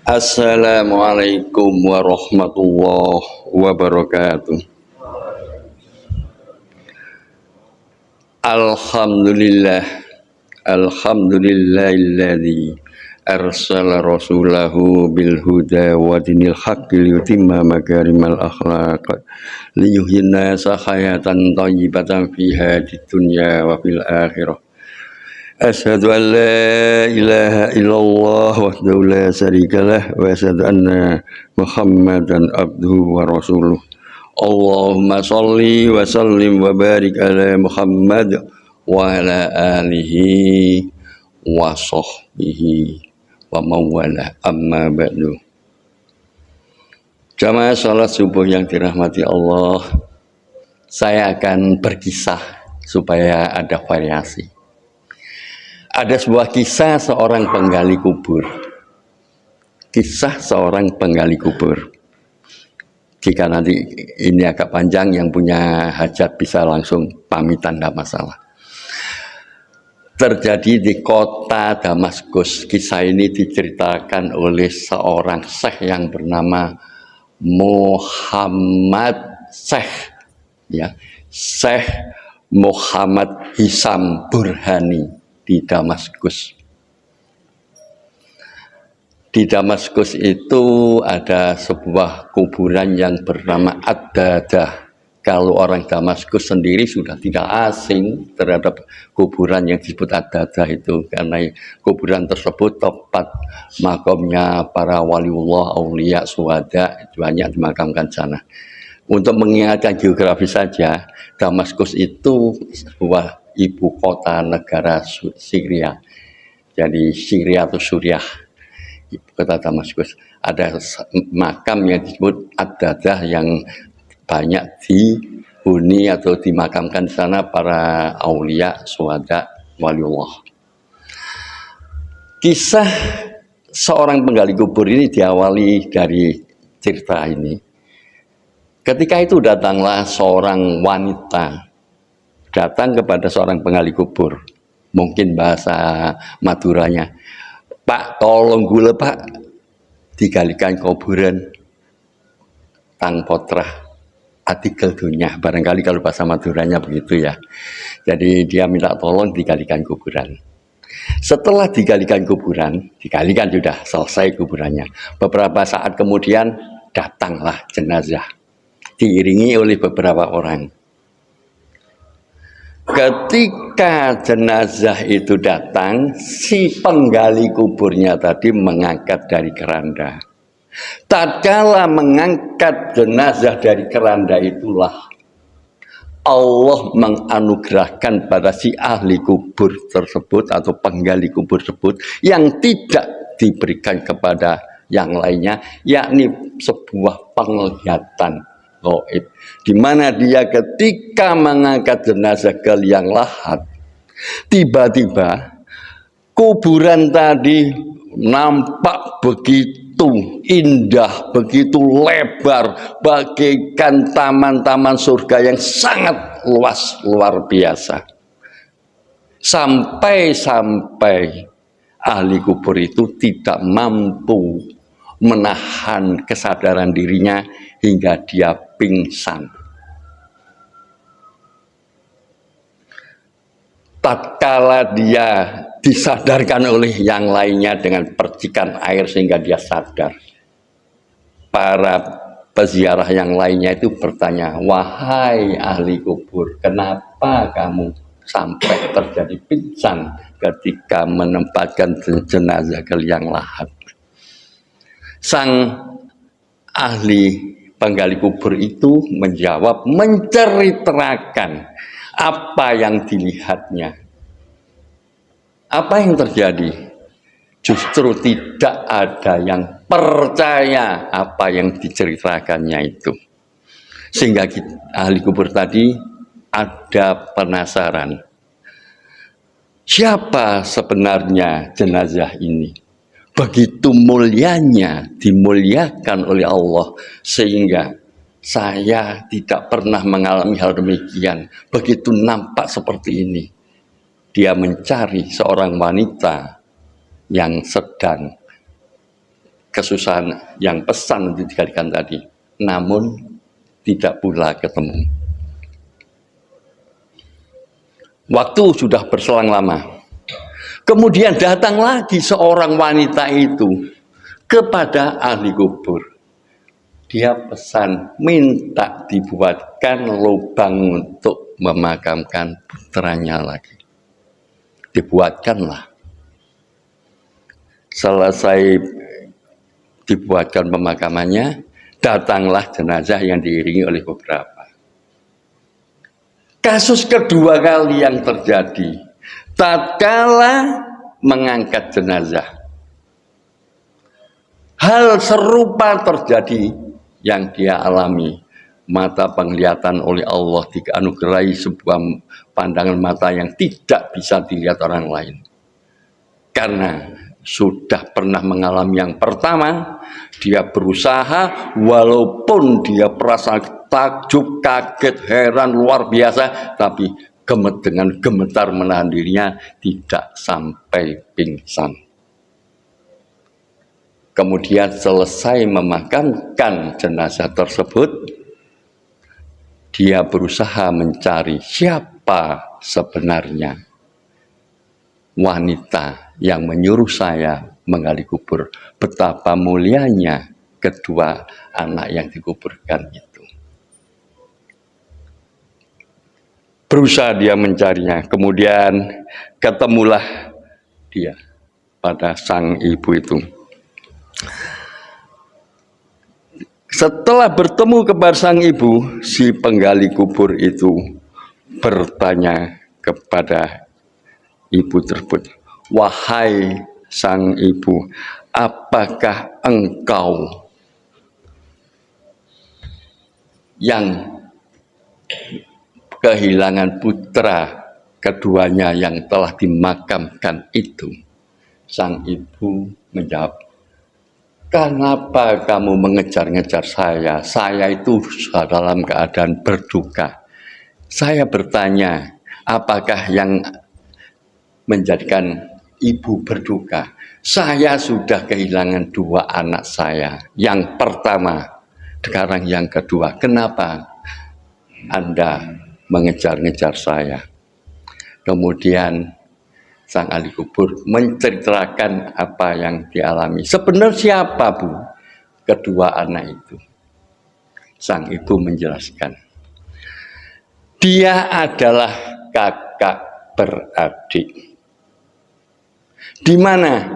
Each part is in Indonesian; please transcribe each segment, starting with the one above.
Assalamualaikum warahmatullahi wabarakatuh. Alhamdulillah, alhamdulillahilladzi arsala rasulahu bil huda wa dinil haqqi liyutimma makarimal akhlaq liyuhyina hayatan thayyibatan fiha di dunya wa fil akhirah. Asyhadu an la ilaha illallah wahdahu la syarikalah wa asyhadu anna Muhammadan abduhu wa rasuluh. Allahumma sholli wa sallim wa barik ala Muhammad wa ala alihi wa sahbihi wa mawala amma ba'du. Jamaah salat subuh yang dirahmati Allah, saya akan berkisah supaya ada variasi. Ada sebuah kisah seorang penggali kubur. Kisah seorang penggali kubur. Jika nanti ini agak panjang, yang punya hajat bisa langsung pamitan, tidak masalah. Terjadi di kota Damaskus. Kisah ini diceritakan oleh seorang syekh yang bernama Muhammad Syekh, ya, Syekh Muhammad Hisam Burhani di Damaskus. Di Damaskus itu ada sebuah kuburan yang bernama Ad-Dadah. Kalau orang Damaskus sendiri sudah tidak asing terhadap kuburan yang disebut Ad-Dadah itu, karena kuburan tersebut tempat makamnya para waliullah, aulia, syuhada, banyak dimakamkan sana. Untuk mengingatkan geografi saja, Damaskus itu sebuah ibu kota negara Syria. Jadi Syria atau Suriah, ibu kota Damaskus. Ada makam yang disebut Ad-Dadah yang banyak dihuni atau dimakamkan di sana para aulia, syuhada, waliullah. Kisah seorang penggali kubur ini diawali dari cerita ini. Ketika itu datanglah seorang wanita datang kepada seorang penggali kubur, mungkin bahasa Maduranya, "Pak, tolong gula Pak, digalikan kuburan tang potrah artikel dunia." Barangkali kalau bahasa Maduranya begitu ya. Jadi dia minta tolong digalikan kuburan. Setelah digalikan kuburan, digalikan sudah selesai kuburannya. Beberapa saat kemudian datanglah jenazah, diiringi oleh beberapa orang. Ketika jenazah itu datang, si penggali kuburnya tadi mengangkat dari keranda. Tatkala mengangkat jenazah dari keranda itulah Allah menganugerahkan pada si ahli kubur tersebut atau penggali kubur tersebut yang tidak diberikan kepada yang lainnya, yakni sebuah penglihatan gaib, di mana dia ketika mengangkat jenazah ke liang lahat, tiba-tiba kuburan tadi nampak begitu indah, begitu lebar, bagaikan taman-taman surga yang sangat luas, luar biasa. Sampai-sampai ahli kubur itu tidak mampu menahan kesadaran dirinya hingga dia pingsan. Tatkala dia disadarkan oleh yang lainnya dengan percikan air sehingga dia sadar, para peziarah yang lainnya itu bertanya, "Wahai ahli kubur, kenapa kamu sampai terjadi pingsan ketika menempatkan jenazah ke liang lahat?" Sang ahli penggali kubur itu menjawab, menceritakan apa yang dilihatnya. Apa yang terjadi? Justru tidak ada yang percaya apa yang diceritakannya itu. Sehingga ahli kubur tadi ada penasaran. Siapa sebenarnya jenazah ini? Begitu mulianya, dimuliakan oleh Allah, sehingga saya tidak pernah mengalami hal demikian. Begitu nampak seperti ini. Dia mencari seorang wanita yang sedang kesusahan yang pesan untuk dikalikan tadi, namun tidak pula ketemu. Waktu sudah berselang lama. Kemudian datang lagi seorang wanita itu kepada ahli kubur. Dia pesan minta dibuatkan lubang untuk memakamkan putranya lagi. Dibuatkanlah. Selesai dibuatkan pemakamannya, datanglah jenazah yang diiringi oleh beberapa. Kasus kedua kali yang terjadi, tatkala mengangkat jenazah, hal serupa terjadi yang dia alami. Mata penglihatan oleh Allah dianugerahi sebuah pandangan mata yang tidak bisa dilihat orang lain. Karena sudah pernah mengalami yang pertama, dia berusaha walaupun dia perasa takjub, kaget, heran, luar biasa, tapi dengan gemetar menahan dirinya tidak sampai pingsan. Kemudian selesai memakamkan jenazah tersebut, dia berusaha mencari siapa sebenarnya wanita yang menyuruh saya menggali kubur. Betapa mulianya kedua anak yang dikuburkan itu. Berusaha dia mencarinya, kemudian ketemulah dia pada sang ibu itu. Setelah bertemu kepada sang ibu, si penggali kubur itu bertanya kepada ibu tersebut, "Wahai sang ibu, apakah engkau yang kehilangan putra keduanya yang telah dimakamkan itu?" Sang ibu menjawab, "Kenapa kamu mengejar-ngejar saya? Saya itu dalam keadaan berduka. Saya bertanya, apakah yang menjadikan ibu berduka? Saya sudah kehilangan dua anak saya. Yang pertama, sekarang yang kedua. Kenapa Anda mengejar-ngejar saya?" Kemudian sang ahli kubur menceritakan apa yang dialami. Sebenarnya siapa, Bu, kedua anak itu? Sang ibu menjelaskan, dia adalah kakak beradik, di mana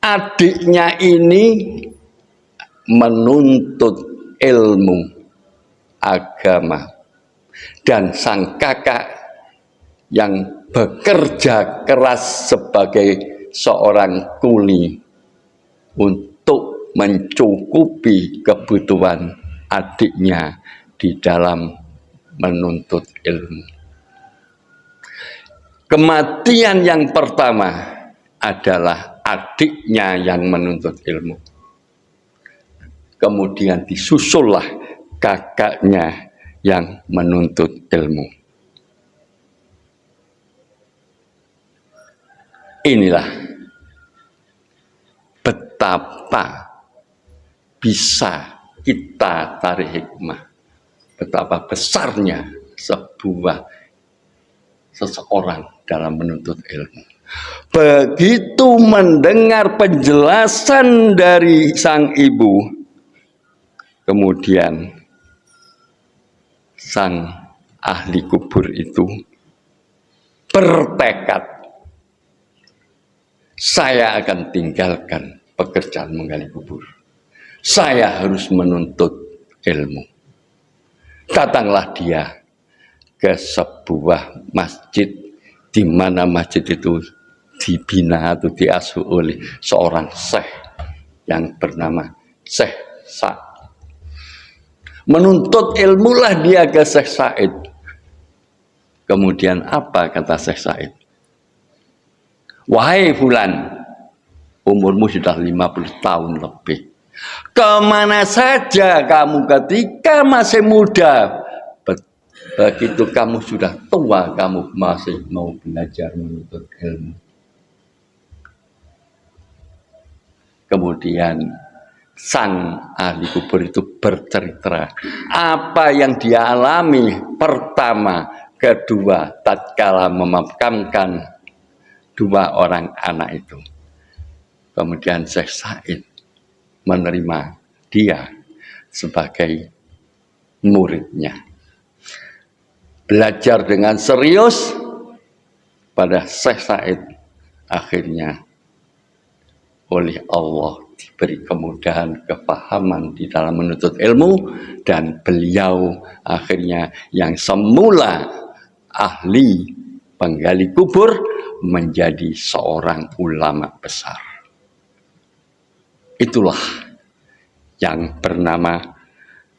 adiknya ini menuntut ilmu agama, dan sang kakak yang bekerja keras sebagai seorang kuli untuk mencukupi kebutuhan adiknya di dalam menuntut ilmu. Kematian yang pertama adalah adiknya yang menuntut ilmu. Kemudian disusullah kakaknya yang menuntut ilmu. Inilah betapa bisa kita tarik hikmah, betapa besarnya seseorang dalam menuntut ilmu. Begitu mendengar penjelasan dari sang ibu, kemudian sang ahli kubur itu bertekad, saya akan tinggalkan pekerjaan menggali kubur. Saya harus menuntut ilmu. Datanglah dia ke sebuah masjid, di mana masjid itu dibina atau diasuh oleh seorang syekh yang bernama Syekh Sa'id. Menuntut ilmulah dia ke Syekh Sa'id. Kemudian apa kata Syekh Sa'id? "Wahai fulan, umurmu sudah 50 tahun lebih. Kemana saja kamu ketika masih muda? Begitu kamu sudah tua, kamu masih mau belajar menuntut ilmu." Kemudian sang ahli kubur itu bercerita apa yang dia alami pertama, kedua, tatkala memakamkan dua orang anak itu. Kemudian Syekh Said menerima dia sebagai muridnya. Belajar dengan serius pada Syekh Said, akhirnya oleh Allah diberi kemudahan, kepahaman di dalam menuntut ilmu, dan beliau akhirnya yang semula ahli penggali kubur menjadi seorang ulama besar. Itulah yang bernama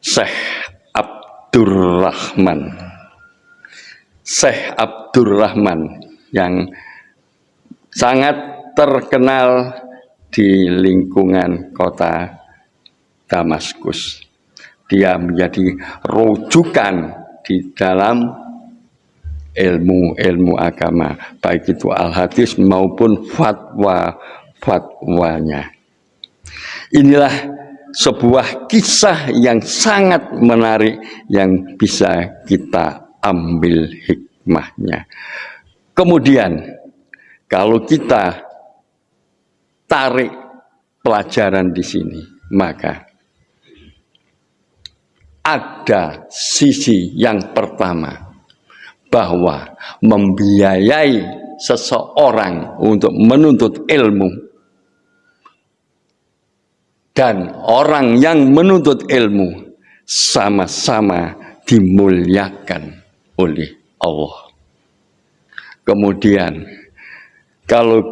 Syekh Abdurrahman. Syekh Abdurrahman yang sangat terkenal di lingkungan kota Damaskus. Dia menjadi rujukan di dalam ilmu-ilmu agama, baik itu al-hadis maupun fatwa-fatwanya. Inilah sebuah kisah yang sangat menarik yang bisa kita ambil hikmahnya. Kemudian kalau kita tarik pelajaran di sini, maka ada sisi yang pertama, bahwa membiayai seseorang untuk menuntut ilmu dan orang yang menuntut ilmu sama-sama dimuliakan oleh Allah. Kemudian kalau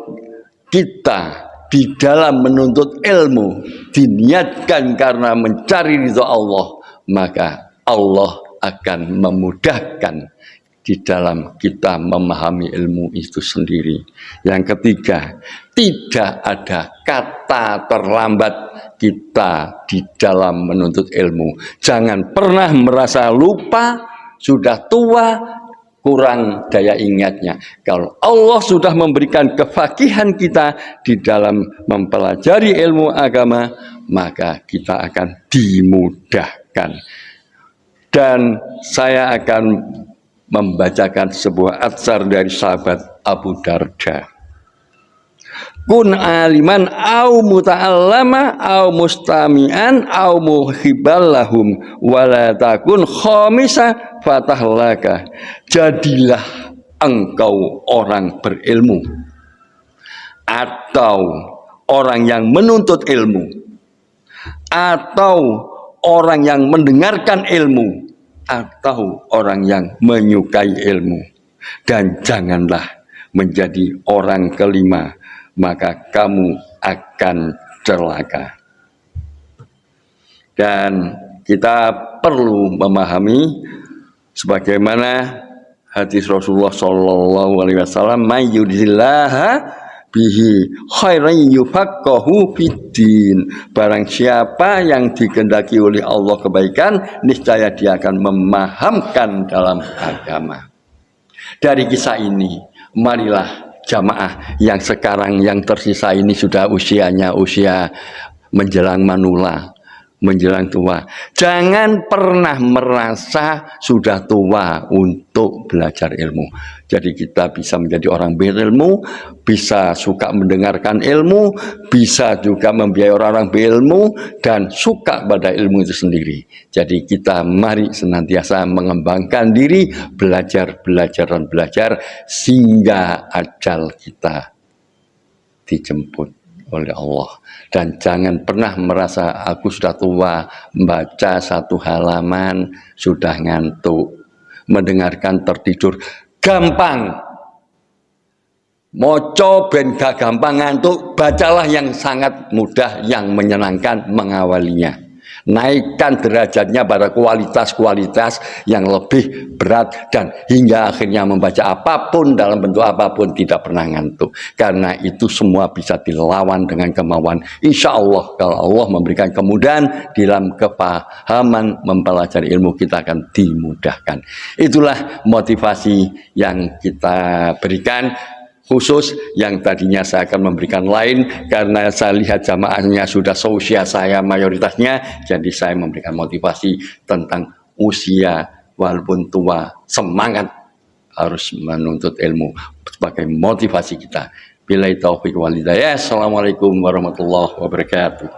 kita di dalam menuntut ilmu diniatkan karena mencari ridha Allah, maka Allah akan memudahkan di dalam kita memahami ilmu itu sendiri. Yang ketiga, tidak ada kata terlambat kita di dalam menuntut ilmu. Jangan pernah merasa lupa, sudah tua, kurang daya ingatnya. Kalau Allah sudah memberikan kefakihan kita di dalam mempelajari ilmu agama, maka kita akan dimudahkan. Dan saya akan membacakan sebuah atsar dari sahabat Abu Darda. Kun aliman au muta'allama au mustami'an au muhibbal lahum wala takun khamisa fatahlaka. Jadilah engkau orang berilmu atau orang yang menuntut ilmu atau orang yang mendengarkan ilmu atau orang yang menyukai ilmu, dan janganlah menjadi orang kelima, maka kamu akan celaka. Dan kita perlu memahami sebagaimana hadis Rasulullah Shallallahu Alaihi Wasallam, "Mayyudillaha bihi khairan yufaqqahu fiddin." Barang siapa yang dikehendaki oleh Allah kebaikan, niscaya dia akan memahamkan dalam agama. Dari kisah ini, marilah jamaah yang sekarang yang tersisa ini sudah usianya usia menjelang manula, menjelang tua, jangan pernah merasa sudah tua untuk belajar ilmu. Jadi kita bisa menjadi orang berilmu, bisa suka mendengarkan ilmu, bisa juga membiayai orang-orang berilmu dan suka pada ilmu itu sendiri. Jadi kita mari senantiasa mengembangkan diri, belajar dan belajar sehingga ajal kita dijemput oleh Allah. Dan jangan pernah merasa aku sudah tua, membaca satu halaman sudah ngantuk, mendengarkan tertidur. Gampang, moco ben gak gampang ngantuk, bacalah yang sangat mudah, yang menyenangkan mengawalinya. Naikkan derajatnya pada kualitas-kualitas yang lebih berat, dan hingga akhirnya membaca apapun dalam bentuk apapun tidak pernah ngantuk. Karena itu semua bisa dilawan dengan kemauan. Insya Allah kalau Allah memberikan kemudahan dalam kepahaman mempelajari ilmu, kita akan dimudahkan. Itulah motivasi yang kita berikan. khusus yang tadinya saya akan memberikan lain karena saya lihat jamaahnya sudah seusia saya mayoritasnya, jadi saya memberikan motivasi tentang usia walaupun tua, semangat harus menuntut ilmu sebagai motivasi kita. Billahi taufiq wal hidayah. Assalamualaikum warahmatullahi wabarakatuh.